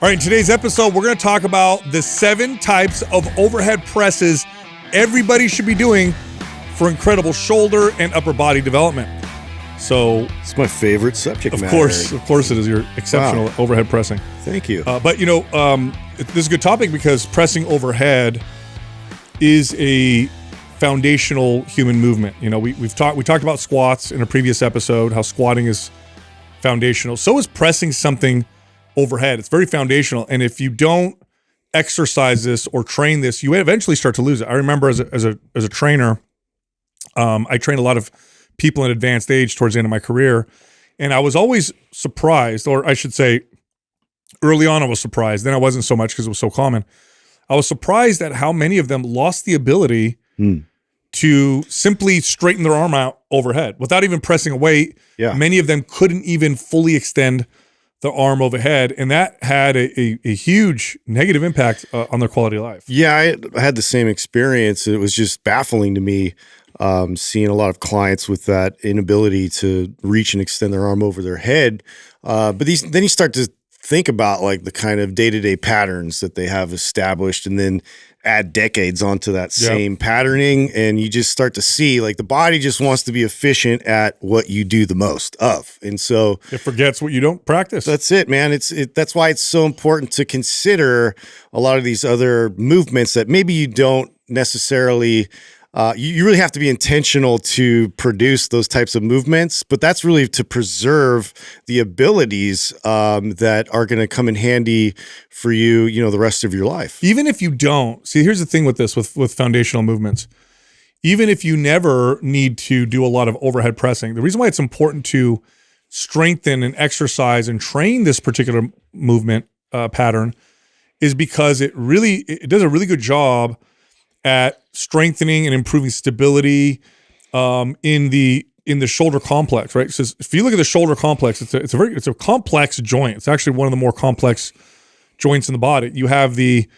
All right, in today's episode, we're going to talk about the 7 types of overhead presses everybody should be doing for incredible shoulder and upper body development. So it's my favorite subject matter. Of course it is. You're exceptional at overhead pressing. Thank you. But this is a good topic because pressing overhead is a foundational human movement. You know, we talked about squats in a previous episode, how squatting is foundational. So is pressing something overhead. It's very foundational. And if you don't exercise this or train this, you eventually start to lose it. I remember as a trainer, I trained a lot of people in advanced age towards the end of my career. And I was always surprised, or I should say early on I was surprised. Then I wasn't so much because it was so common. I was surprised at how many of them lost the ability to simply straighten their arm out overhead without even pressing a weight. Yeah. Many of them couldn't even fully extend the arm overhead, and that had a huge negative impact on their quality of life. Yeah, I had the same experience. It was just baffling to me seeing a lot of clients with that inability to reach and extend their arm over their head. But then you start to think about like the kind of day-to-day patterns that they have established and then add decades onto that same patterning, and you just start to see like the body just wants to be efficient at what you do the most of. And so it forgets what you don't practice. That's it, man. That's why it's so important to consider a lot of these other movements that maybe you don't necessarily you really have to be intentional to produce those types of movements, but that's really to preserve the abilities that are going to come in handy for you, the rest of your life. Even if you don't, see, here's the thing with this, with foundational movements. Even if you never need to do a lot of overhead pressing, the reason why it's important to strengthen and exercise and train this particular movement pattern is because it does a really good job at strengthening and improving stability in the shoulder complex, right? So if you look at the shoulder complex, it's a complex joint. It's actually one of the more complex joints in the body. You have the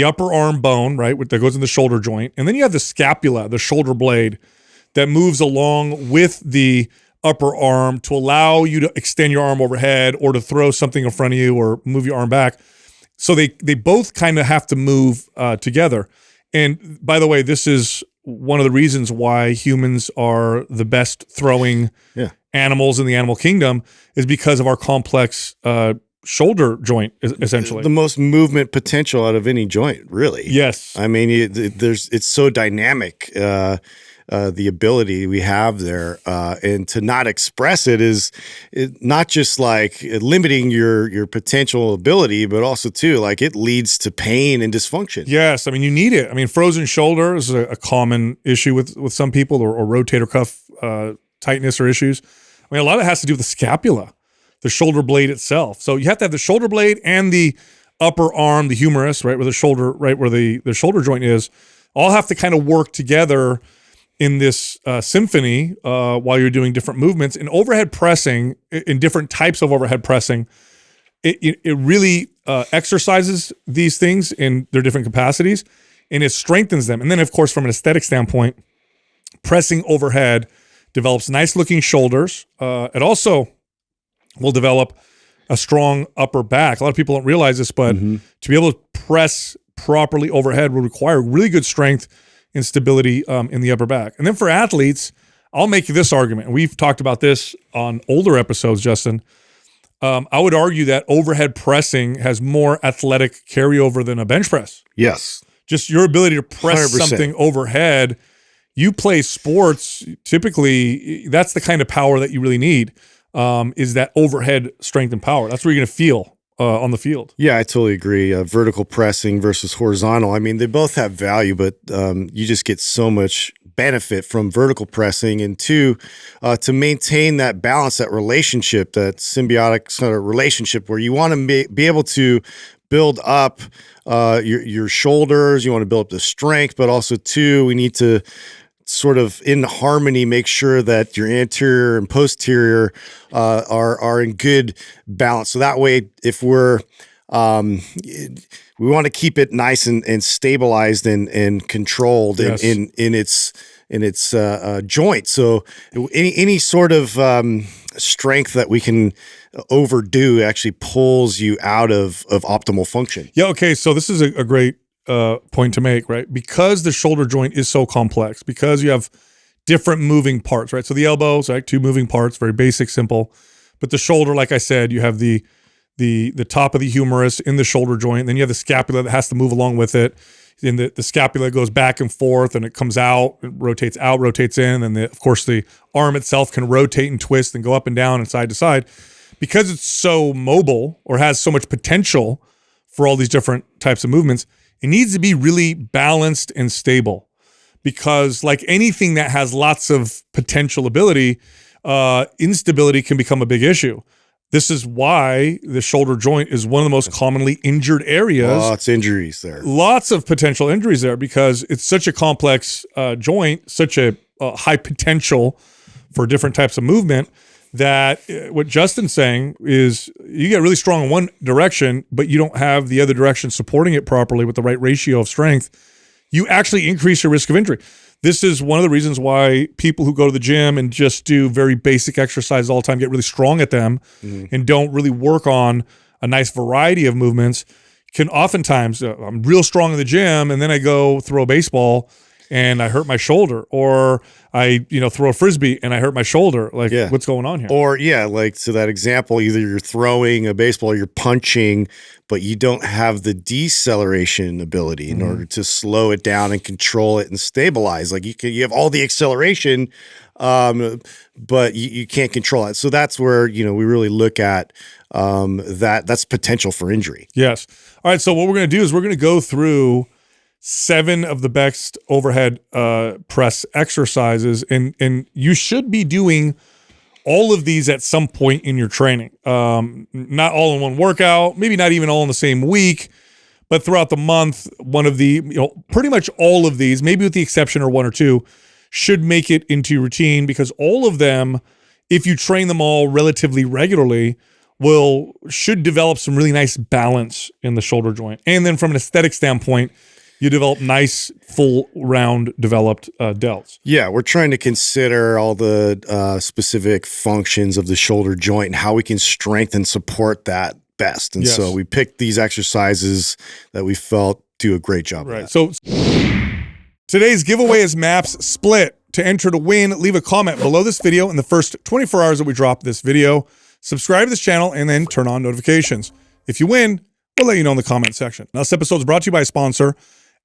upper arm bone, right, that goes in the shoulder joint, and then you have the scapula, the shoulder blade, that moves along with the upper arm to allow you to extend your arm overhead or to throw something in front of you or move your arm back. So they both kind of have to move together. And by the way, this is one of the reasons why humans are the best throwing animals in the animal kingdom, is because of our complex shoulder joint, essentially. The most movement potential out of any joint, really. Yes. I mean, it's so dynamic, the ability we have there, and to not express it is not just like limiting your potential ability, but also too like it leads to pain and dysfunction. Yes, I mean you need it. I mean, frozen shoulder is a common issue with some people, or rotator cuff tightness or issues. I mean, a lot of it has to do with the scapula, the shoulder blade itself. So you have to have the shoulder blade and the upper arm, the humerus, right where the shoulder, right where the shoulder joint is, all have to kind of work together in this symphony while you're doing different movements. In overhead pressing, in different types of overhead pressing, it really exercises these things in their different capacities, and it strengthens them. And then, of course, from an aesthetic standpoint, pressing overhead develops nice-looking shoulders. It also will develop a strong upper back. A lot of people don't realize this, but to be able to press properly overhead will require really good strength and stability in the upper back. And then for athletes, I'll make this argument. And we've talked about this on older episodes, Justin. I would argue that overhead pressing has more athletic carryover than a bench press. Yes. Just your ability to press 100%. something overhead. You play sports, typically, that's the kind of power that you really need, is that overhead strength and power. That's where you're going to feel on the field. Yeah, I totally agree. Vertical pressing versus horizontal. I mean, they both have value, but you just get so much benefit from vertical pressing, and to maintain that balance, that relationship, that symbiotic sort of relationship where you want to be able to build up your shoulders, you want to build up the strength, but also too, we need to sort of in harmony make sure that your anterior and posterior are in good balance. So that way, if we want to keep it nice and stabilized and controlled in its joint. So any sort of strength that we can overdo actually pulls you out of optimal function. Yeah. Okay. So this is a great point to make, right? Because the shoulder joint is so complex, because you have different moving parts, right? So the elbows, right? 2 moving parts, very basic, simple. But the shoulder, like I said, you have the top of the humerus in the shoulder joint. Then you have the scapula that has to move along with it. And the scapula goes back and forth, and it comes out, rotates in. And then, of course, the arm itself can rotate and twist and go up and down and side to side. Because it's so mobile or has so much potential for all these different types of movements, it needs to be really balanced and stable. Because like anything that has lots of potential ability, instability can become a big issue. This is why the shoulder joint is one of the most commonly injured areas. Lots of injuries there. Lots of potential injuries there because it's such a complex joint, such a high potential for different types of movement that what Justin's saying is you get really strong in one direction, but you don't have the other direction supporting it properly with the right ratio of strength. You actually increase your risk of injury. This is one of the reasons why people who go to the gym and just do very basic exercises all the time get really strong at them and don't really work on a nice variety of movements can oftentimes, I'm real strong in the gym and then I go throw a baseball and I hurt my shoulder, or I, throw a Frisbee and I hurt my shoulder. Like, what's going on here? Or like, so that example, either you're throwing a baseball or you're punching, but you don't have the deceleration ability in order to slow it down and control it and stabilize. Like you have all the acceleration, but you can't control it. So that's where, we really look at that's potential for injury. Yes. All right. So what we're going to do is we're going to go through 7 of the best overhead press exercises, and you should be doing all of these at some point in your training. Not all in one workout, maybe not even all in the same week, but throughout the month, one of the, pretty much all of these, maybe with the exception or 1 or 2, should make it into your routine, because all of them, if you train them all relatively regularly, should develop some really nice balance in the shoulder joint. And then from an aesthetic standpoint, you develop nice, full, round, developed delts. Yeah, we're trying to consider all the specific functions of the shoulder joint and how we can strengthen, support that best. And so we picked these exercises that we felt do a great job of that. So today's giveaway is MAPS Split. To enter to win, leave a comment below this video in the first 24 hours that we drop this video. Subscribe to this channel and then turn on notifications. If you win, we'll let you know in the comment section. Now, this episode is brought to you by a sponsor,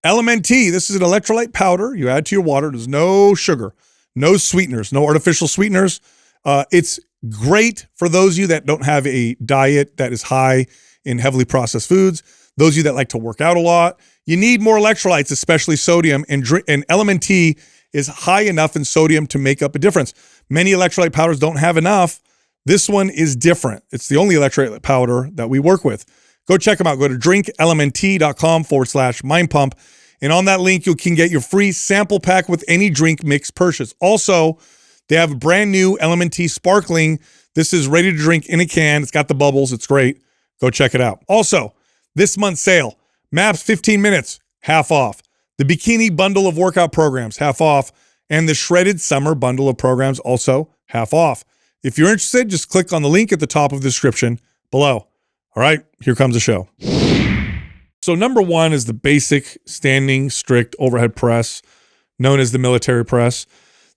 LMNT. This is an electrolyte powder you add to your water. There's no sugar, no sweeteners, no artificial sweeteners. It's great for those of you that don't have a diet that is high in heavily processed foods. Those of you that like to work out a lot, you need more electrolytes, especially sodium, and LMNT is high enough in sodium to make up a difference. Many electrolyte powders don't have enough. This one is different. It's the only electrolyte powder that we work with. Go check them out. Go to drinklmnt.com/mindpump. And on that link, you can get your free sample pack with any drink mix purchase. Also, they have a brand new LMNT Sparkling. This is ready to drink in a can. It's got the bubbles. It's great. Go check it out. Also, this month's sale, MAPS 15 minutes, half off. The Bikini bundle of workout programs, half off. And the Shredded Summer bundle of programs, also half off. If you're interested, just click on the link at the top of the description below. All right, here comes the show. So number 1 is the basic standing strict overhead press, known as the military press.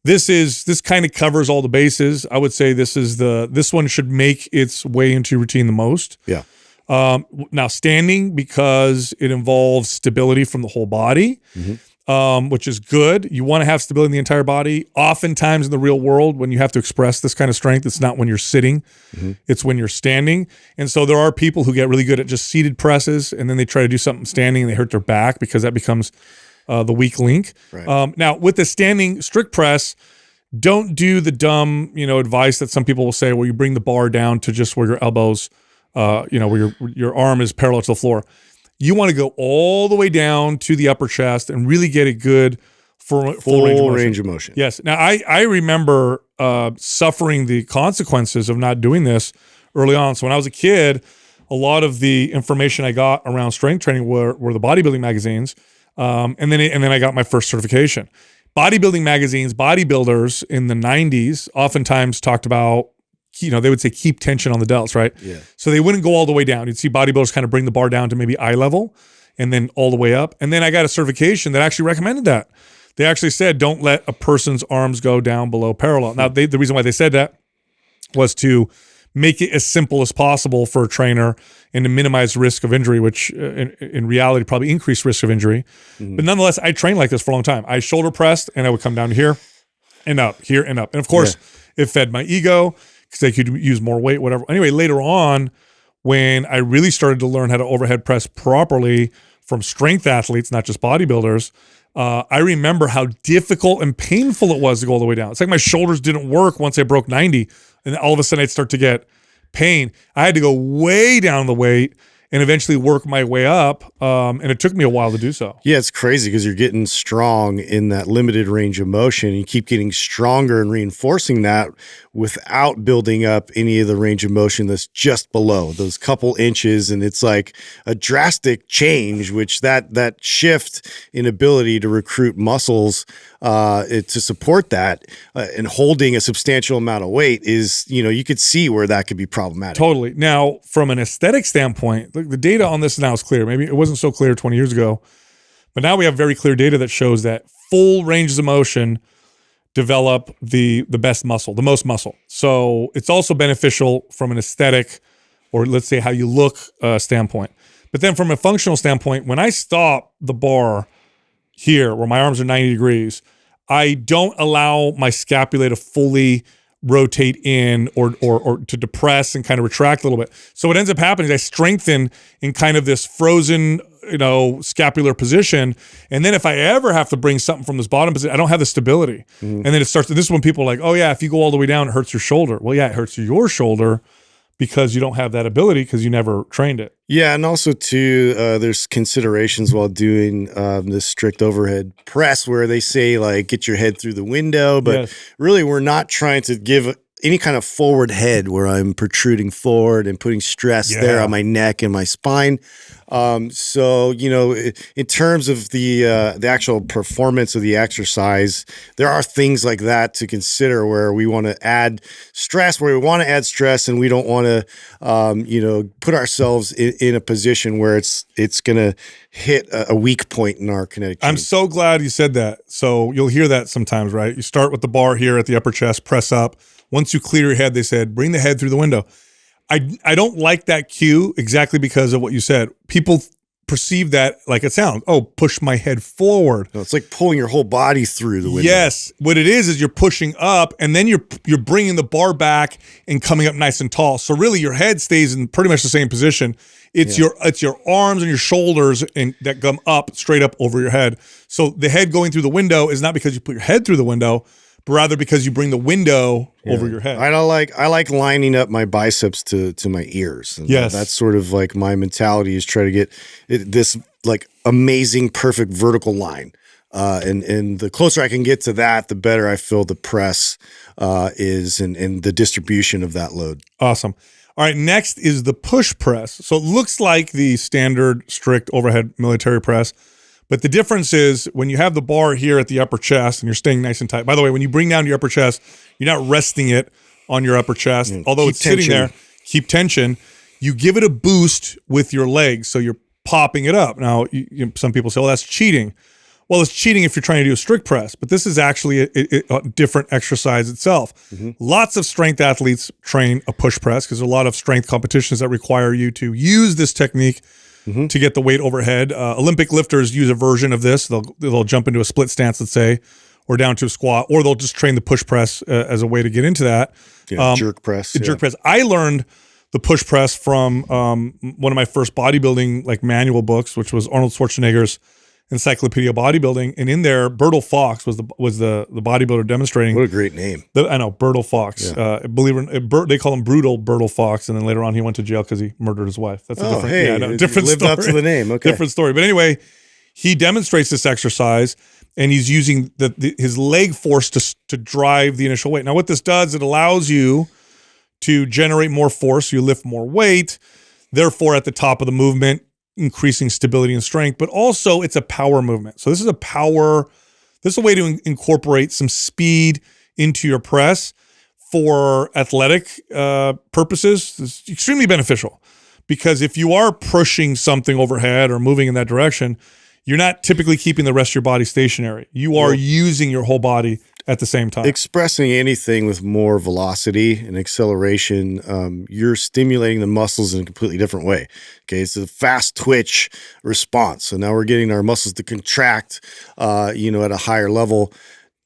This kind of covers all the bases. I would say this one should make its way into your routine the most. Yeah. Now standing, because it involves stability from the whole body, which is good. You want to have stability in the entire body. Oftentimes in the real world, when you have to express this kind of strength, it's not when you're sitting, it's when you're standing. And so there are people who get really good at just seated presses, and then they try to do something standing and they hurt their back because that becomes the weak link. Right. Now with the standing strict press, don't do the dumb, advice that some people will say where you bring the bar down to just where your elbows, where your arm is parallel to the floor. You want to go all the way down to the upper chest and really get a good full range of motion. Yes. Now, I remember suffering the consequences of not doing this early on. So when I was a kid, a lot of the information I got around strength training were the bodybuilding magazines, and then I got my first certification. Bodybuilding magazines, bodybuilders in the 90s oftentimes talked about they would say keep tension on the delts, right? Yeah. So they wouldn't go all the way down. You'd see bodybuilders kind of bring the bar down to maybe eye level and then all the way up. And then I got a certification that actually recommended that. They actually said, don't let a person's arms go down below parallel. Now, the reason why they said that was to make it as simple as possible for a trainer and to minimize risk of injury, which in reality probably increased risk of injury. But nonetheless, I trained like this for a long time. I shoulder pressed and I would come down to here and up, here and up. And of course, it fed my ego because they could use more weight, whatever. Anyway, later on, when I really started to learn how to overhead press properly from strength athletes, not just bodybuilders, I remember how difficult and painful it was to go all the way down. It's like my shoulders didn't work once I broke 90, and all of a sudden I'd start to get pain. I had to go way down the weight and eventually work my way up, and it took me a while to do so. Yeah, it's crazy because you're getting strong in that limited range of motion. And you keep getting stronger and reinforcing that without building up any of the range of motion that's just below those couple inches. And it's like a drastic change, which that shift in ability to recruit muscles to support that and holding a substantial amount of weight is, you could see where that could be problematic. Totally. Now, from an aesthetic standpoint, the data on this now is clear. Maybe it wasn't so clear 20 years ago, but now we have very clear data that shows that full ranges of motion develop the best muscle, the most muscle. So it's also beneficial from an aesthetic, or let's say how you look standpoint. But then from a functional standpoint, when I stop the bar here where my arms are 90 degrees, I don't allow my scapula to fully rotate in or to depress and kind of retract a little bit. So what ends up happening is I strengthen in kind of this frozen, scapular position. And then if I ever have to bring something from this bottom position, I don't have the stability. And then it starts, this is when people are like, oh yeah, if you go all the way down, it hurts your shoulder. Well, yeah, it hurts your shoulder because you don't have that ability because you never trained it. Yeah, and also too, there's considerations while doing this strict overhead press where they say like get your head through the window, but really we're not trying to give any kind of forward head where I'm protruding forward and putting stress there on my neck and my spine. So, in terms of the actual performance of the exercise, there are things like that to consider where we want to add stress, and we don't want to, put ourselves in a position where it's going to hit a weak point in our kinetic chain. I'm so glad you said that. So you'll hear that sometimes, right? You start with the bar here at the upper chest, press up. Once you clear your head, they said, bring the head through the window. I don't like that cue exactly because of what you said. People perceive that like it sounds, push my head forward. No, it's like pulling your whole body through the window. Yes. What it is you're pushing up and then you're bringing the bar back and coming up nice and tall. So really your head stays in pretty much the same position. It's your arms and your shoulders and that come up straight up over your head. So the head going through the window is not because you put your head through the window, but rather because you bring the window over your head. I like lining up my biceps to my ears. And that's sort of like my mentality is try to get this like amazing, perfect vertical line. And the closer I can get to that, the better I feel the press is and the distribution of that load. Awesome. All right, next is the push press. So it looks like the standard strict overhead military press. But the difference is when you have the bar here at the upper chest and you're staying nice and tight. By the way, when you bring down your upper chest, you're not resting it on your upper chest. Although it's sitting there, keep tension. You give it a boost with your legs. So you're popping it up. Now, some people say, well, that's cheating. Well, it's cheating if you're trying to do a strict press. But this is actually a different exercise itself. Lots of strength athletes train a push press because there's a lot of strength competitions that require you to use this technique to get the weight overhead. Olympic lifters use a version of this. They'll jump into a split stance, let's say, or down to a squat, or they'll just train the push press as a way to get into that. Jerk press. Jerk press. I learned the push press from one of my first bodybuilding manual books, which was Arnold Schwarzenegger's Encyclopedia Bodybuilding, and in there, Bertil Fox was the bodybuilder demonstrating. What a great name! I know, Bertil Fox. They call him Brutal Bertil Fox, and then later on he went to jail because he murdered his wife. That's a different lived story. Up to the name. Okay, different story. But anyway, he demonstrates this exercise, and he's using his leg force to drive the initial weight. Now, what this does, it allows you to generate more force. You lift more weight. Therefore, at the top of the movement, increasing stability and strength, but also it's a power movement. So this is a way to incorporate some speed into your press. for athletic purposes, it's extremely beneficial, because if you are pushing something overhead or moving in that direction, you're not typically keeping the rest of your body stationary. You are using your whole body at the same time. Expressing anything with more velocity and acceleration, you're stimulating the muscles in a completely different way. Okay, it's a fast twitch response. So now we're getting our muscles to contract, at a higher level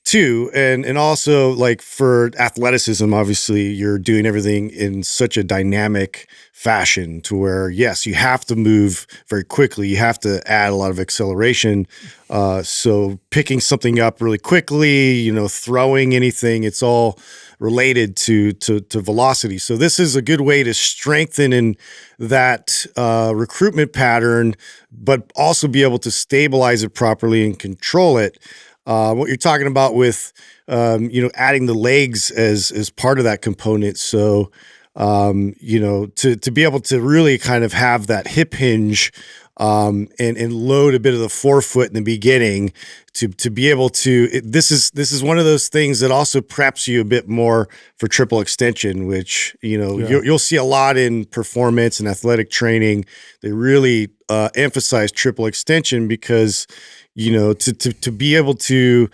too. And also, like, for athleticism, obviously you're doing everything in such a dynamic fashion to where, yes, you have to move very quickly. You have to add a lot of acceleration. So picking something up really quickly, throwing anything, it's all related to velocity. So this is a good way to strengthen in that recruitment pattern, but also be able to stabilize it properly and control it. What you're talking about with, adding the legs as part of that component. So, to be able to really kind of have that hip hinge, and load a bit of the forefoot in the beginning to be able to, this is one of those things that also preps you a bit more for triple extension, which, you'll see a lot in performance and athletic training. They really, emphasize triple extension because, to be able to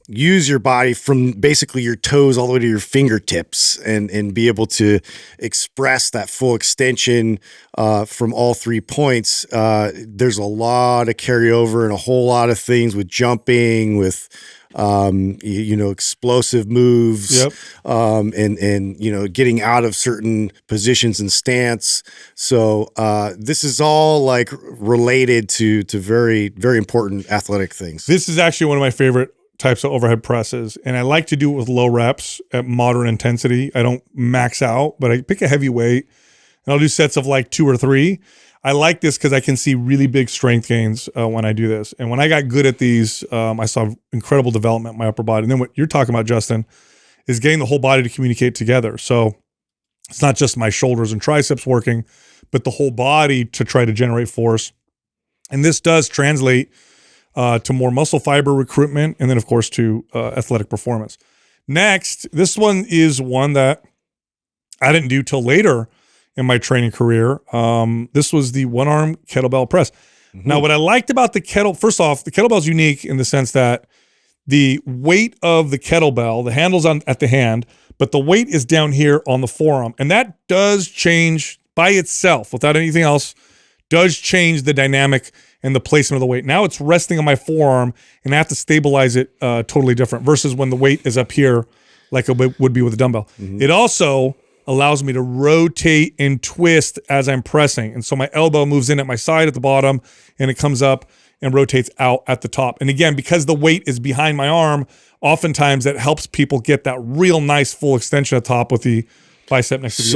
use your body from basically your toes all the way to your fingertips and be able to express that full extension from all 3 points. There's a lot of carryover and a whole lot of things with jumping, with explosive moves, and getting out of certain positions and stance. So this is all like related to very, very important athletic things. This is actually one of my favorite types of overhead presses, and I like to do it with low reps at moderate intensity. I don't max out, but I pick a heavy weight and I'll do sets of like 2 or 3. I like this because I can see really big strength gains when I do this. And when I got good at these, I saw incredible development in my upper body. And then what you're talking about, Justin, is getting the whole body to communicate together. So it's not just my shoulders and triceps working, but the whole body to try to generate force. And this does translate to more muscle fiber recruitment, and then, of course, to athletic performance. Next, this one is one that I didn't do till later in my training career. This was the one-arm kettlebell press. Mm-hmm. Now, what I liked about first off, the kettlebell is unique in the sense that the weight of the kettlebell, the handle's at the hand, but the weight is down here on the forearm. And that does change by itself, without anything else, does change the dynamic and the placement of the weight. Now it's resting on my forearm, and I have to stabilize it totally different versus when the weight is up here like it would be with a dumbbell. Mm-hmm. It also allows me to rotate and twist as I'm pressing. And so my elbow moves in at my side at the bottom, and it comes up and rotates out at the top. And again, because the weight is behind my arm, oftentimes that helps people get that real nice full extension at the top with the bicep next to the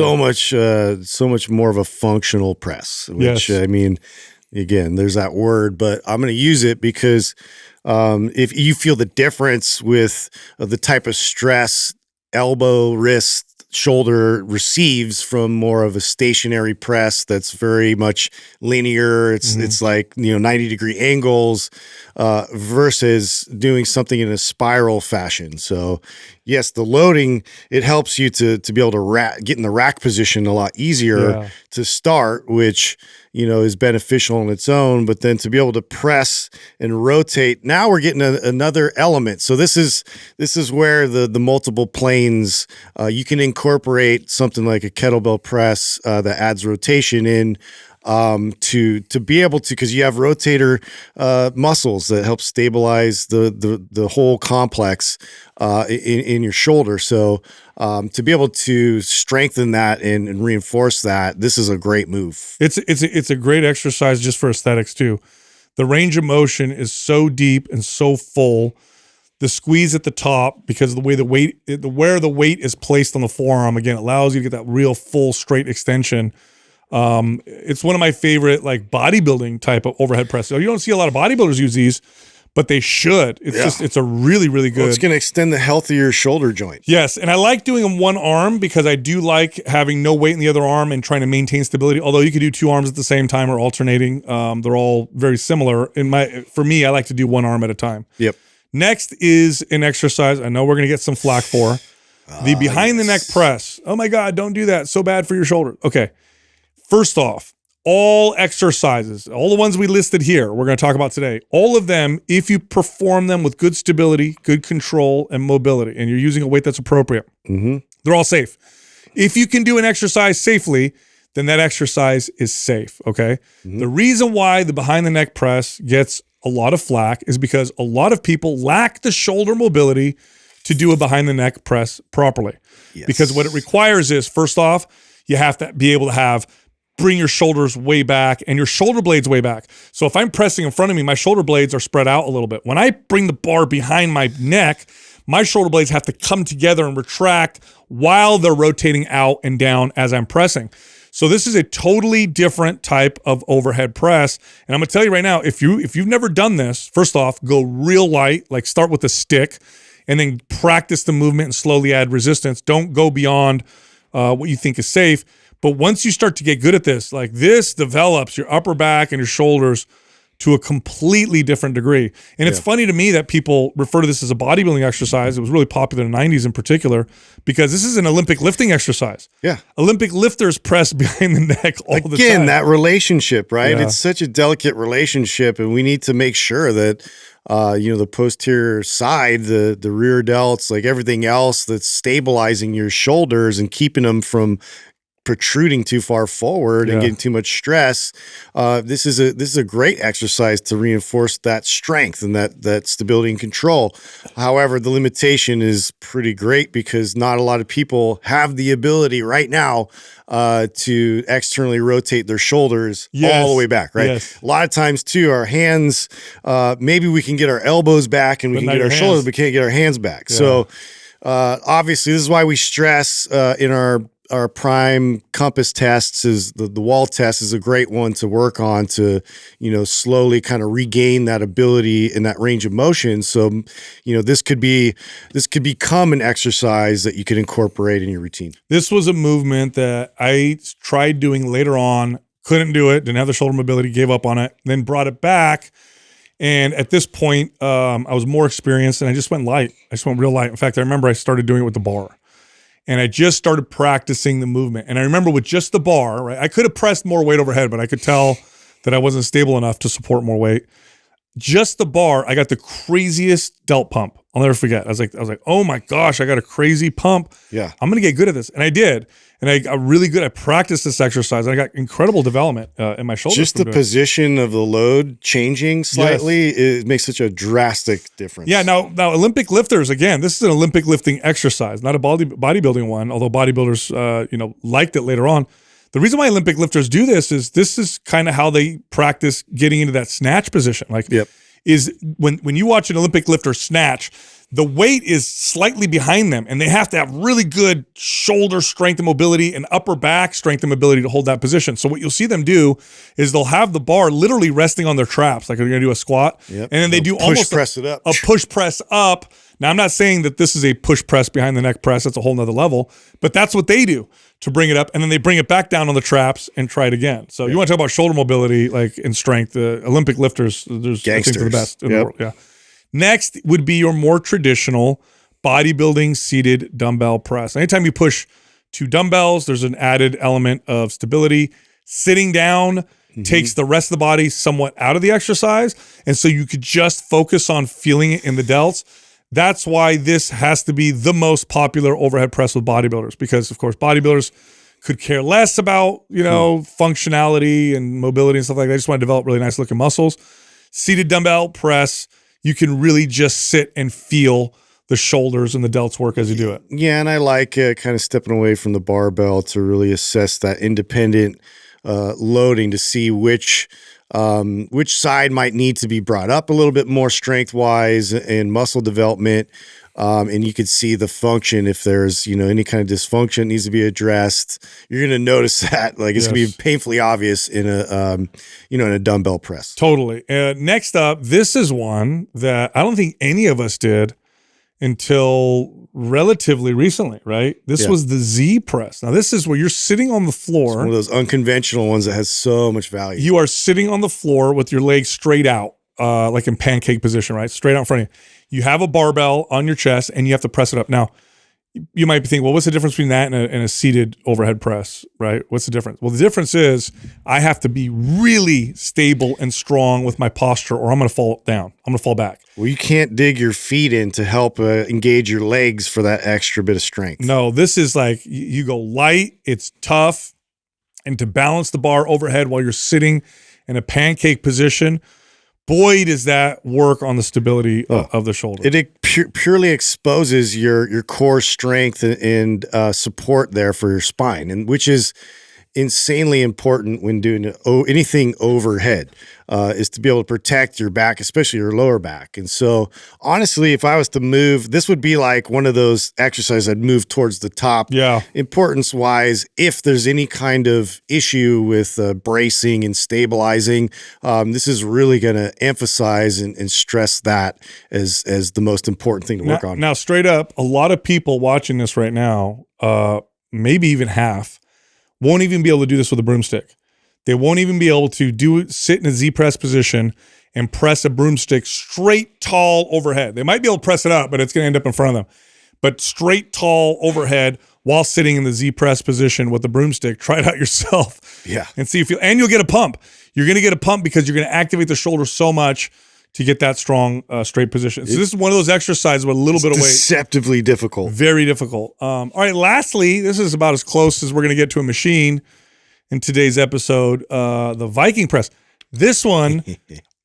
so much more of a functional press, which, yes. I mean, again, there's that word, but I'm going to use it because if you feel the difference with the type of stress elbow, wrist, shoulder receives from more of a stationary press that's very much linear. It's like 90-degree angles versus doing something in a spiral fashion. So yes, the loading, it helps you to be able to get in the rack position a lot easier to start, which is beneficial on its own, but then to be able to press and rotate, now we're getting another element. So this is where the multiple planes, you can incorporate something like a kettlebell press that adds rotation in to be able to, because you have rotator muscles that help stabilize the whole complex in your shoulder. So to be able to strengthen that and reinforce that, this is a great move. It's a great exercise just for aesthetics too. The range of motion is so deep and so full. The squeeze at the top, because of the way where the weight is placed on the forearm, again, allows you to get that real full straight extension. It's one of my favorite like bodybuilding type of overhead press. So you don't see a lot of bodybuilders use these, but they should. It's a really, really good. Well, it's going to extend the health of your shoulder joint. Yes. And I like doing them one arm because I do like having no weight in the other arm and trying to maintain stability. Although you could do 2 arms at the same time or alternating. They're all very similar. For me, I like to do one arm at a time. Yep. Next is an exercise I know we're going to get some flack for. The behind the neck press. Oh my God, don't do that. So bad for your shoulder. Okay. First off, all exercises, all the ones we listed here, we're going to talk about today, all of them, if you perform them with good stability, good control, and mobility, and you're using a weight that's appropriate, they're all safe. If you can do an exercise safely, then that exercise is safe, okay? The reason why the behind the neck press gets a lot of flack is because a lot of people lack the shoulder mobility to do a behind the neck press properly. Because what it requires is, first off, you have to be able to bring your shoulders way back and your shoulder blades way back. So if I'm pressing in front of me, my shoulder blades are spread out a little bit. When I bring the bar behind my neck, my shoulder blades have to come together and retract while they're rotating out and down as I'm pressing. So this is a totally different type of overhead press. And I'm gonna tell you right now, if you've never done this, first off, go real light, like start with a stick and then practice the movement and slowly add resistance. Don't go beyond what you think is safe. But once you start to get good at this, like this develops your upper back and your shoulders to a completely different degree. And it's funny to me that people refer to this as a bodybuilding exercise. It was really popular in the 90s in particular, because this is an Olympic lifting exercise. Olympic lifters press behind the neck all the time. Again, that relationship, right? It's such a delicate relationship, and we need to make sure that the posterior side, the rear delts, like everything else that's stabilizing your shoulders and keeping them from protruding too far forward and getting too much stress. This is a great exercise to reinforce that strength and that stability and control. However, the limitation is pretty great because not a lot of people have the ability right now to externally rotate their shoulders all the way back, right? A lot of times too, our hands, maybe we can get our elbows back and we can get our shoulders, but can't get our hands back. So obviously this is why we stress in our prime compass tests is the wall test is a great one to work on to, slowly kind of regain that ability and that range of motion. So, this could become an exercise that you could incorporate in your routine. This was a movement that I tried doing later on, couldn't do it, didn't have the shoulder mobility, gave up on it, then brought it back. And at this point, I was more experienced and I just went light. I just went real light. In fact, I remember I started doing it with the bar. And I just started practicing the movement. And I remember with just the bar, right? I could have pressed more weight overhead, but I could tell that I wasn't stable enough to support more weight. Just the bar, I got the craziest delt pump. I'll never forget. I was like, oh my gosh, I got a crazy pump. I'm gonna get good at this. And I did. And I got really good. I practiced this exercise. And I got incredible development in my shoulders. Just the position of the load changing slightly, it makes such a drastic difference. Now Olympic lifters, again, this is an Olympic lifting exercise, not a bodybuilding one, although bodybuilders liked it later on. The reason why Olympic lifters do this is kind of how they practice getting into that snatch position. Is when you watch an Olympic lifter snatch, the weight is slightly behind them and they have to have really good shoulder strength and mobility and upper back strength and mobility to hold that position. So what you'll see them do is they'll have the bar literally resting on their traps, like they're going to do a squat. And then they do almost a push press up. Now, I'm not saying that this is a push press behind the neck press. That's a whole nother level, but that's what they do to bring it up. And then they bring it back down on the traps and try it again. So you want to talk about shoulder mobility, like in strength, the Olympic lifters, there's gangsters. I think, the best in the world. Next would be your more traditional bodybuilding seated dumbbell press. Anytime you push 2 dumbbells, there's an added element of stability. Sitting down takes the rest of the body somewhat out of the exercise. And so you could just focus on feeling it in the delts. That's why this has to be the most popular overhead press with bodybuilders, because of course bodybuilders could care less about, functionality and mobility and stuff like that. They just want to develop really nice looking muscles. Seated dumbbell press, you can really just sit and feel the shoulders and the delts work as you do it. Yeah, and I like kind of stepping away from the barbell to really assess that independent loading to see which side might need to be brought up a little bit more strength-wise and muscle development. And you could see the function if there's, any kind of dysfunction needs to be addressed. You're going to notice that, like it's going to be painfully obvious in a dumbbell press. Totally. Next up, this is one that I don't think any of us did until relatively recently, right? This was the Z press. Now, this is where you're sitting on the floor. It's one of those unconventional ones that has so much value. You are sitting on the floor with your legs straight out, like in pancake position, right? Straight out in front of you. You have a barbell on your chest and you have to press it up. Now, you might be thinking, well, what's the difference between that and a seated overhead press, right? What's the difference? Well, the difference is I have to be really stable and strong with my posture, or I'm going to fall down. I'm going to fall back. Well, you can't dig your feet in to help engage your legs for that extra bit of strength. No, this is like you go light, it's tough, and to balance the bar overhead while you're sitting in a pancake position, boy, does that work on the stability of the shoulder. It purely exposes your core strength and support there for your spine, and which is insanely important when doing anything overhead, is to be able to protect your back, especially your lower back. And so honestly, if I was to move, this would be like one of those exercises I'd move towards the top. Yeah. Importance wise, if there's any kind of issue with bracing and stabilizing, this is really going to emphasize and stress that as the most important thing to work on. Now, straight up, a lot of people watching this right now, maybe even half, won't even be able to do this with a broomstick. They won't even be able to sit in a Z press position and press a broomstick straight, tall overhead. They might be able to press it up, but it's going to end up in front of them. But straight, tall overhead while sitting in the Z press position with the broomstick. Try it out yourself. Yeah. And see if you'll get a pump. You're going to get a pump because you're going to activate the shoulder so much to get that strong straight position. So this is one of those exercises with a little bit of weight. Deceptively difficult. Very difficult. All right, lastly, this is about as close as we're going to get to a machine in today's episode, the Viking press. This one,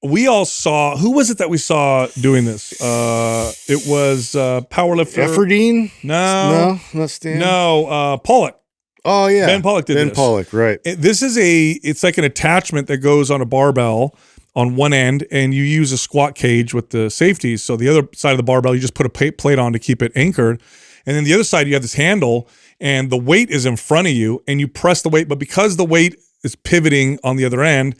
we all saw, who was it that we saw doing this? It was powerlifter. Efferdine? No, not Stan. No, Pollock. Oh yeah, Ben Pollock did this. Ben Pollock, right. It's like an attachment that goes on a barbell on one end, and you use a squat cage with the safeties. So the other side of the barbell, you just put a plate on to keep it anchored. And then the other side, you have this handle, and the weight is in front of you, and you press the weight. But because the weight is pivoting on the other end,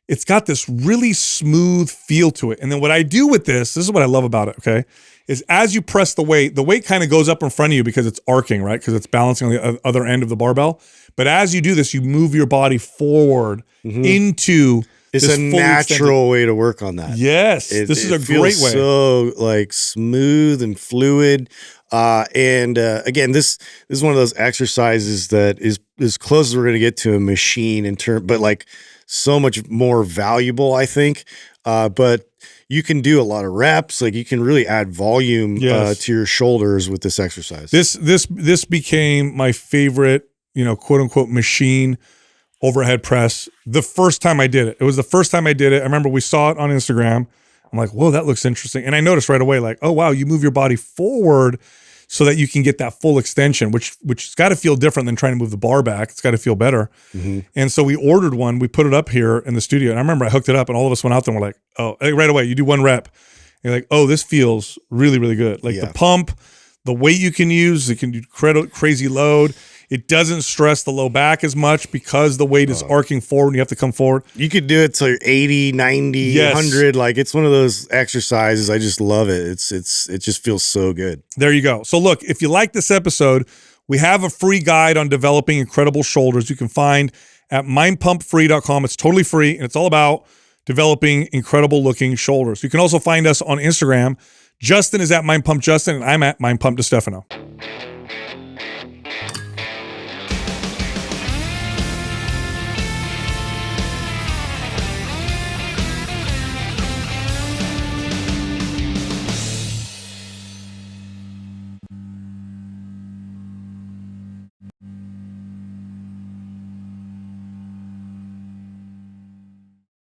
it's got this really smooth feel to it. And then what I do with this is what I love about it, okay, is as you press the weight kind of goes up in front of you because it's arcing, right? Because it's balancing on the other end of the barbell. But as you do this, you move your body forward into it's a natural way to work on that. Yes, this is a great way. So like smooth and fluid. Again, this is one of those exercises that is as close as we're going to get to a machine but like so much more valuable, I think. But you can do a lot of reps. Like you can really add volume to your shoulders with this exercise. This became my favorite, quote unquote machine overhead press the first time I did it. It was the first time I did it. I remember we saw it on Instagram. I'm like, whoa, that looks interesting. And I noticed right away, like, oh, wow, you move your body forward so that you can get that full extension, which's got to feel different than trying to move the bar back. It's got to feel better. And so we ordered one. We put it up here in the studio. And I remember I hooked it up and all of us went out there and we're like, oh, right away, you do one rep. And you're like, oh, this feels really, really good. Like the pump, the weight you can use, it can do crazy load. It doesn't stress the low back as much because the weight is arcing forward and you have to come forward. You could do it till you're 80, 90, 100. Like it's one of those exercises. I just love it. It just feels so good. There you go. So look, if you like this episode, we have a free guide on developing incredible shoulders you can find at mindpumpfree.com. It's totally free and it's all about developing incredible looking shoulders. You can also find us on Instagram. Justin is at mindpumpjustin and I'm at mindpumpdestefano.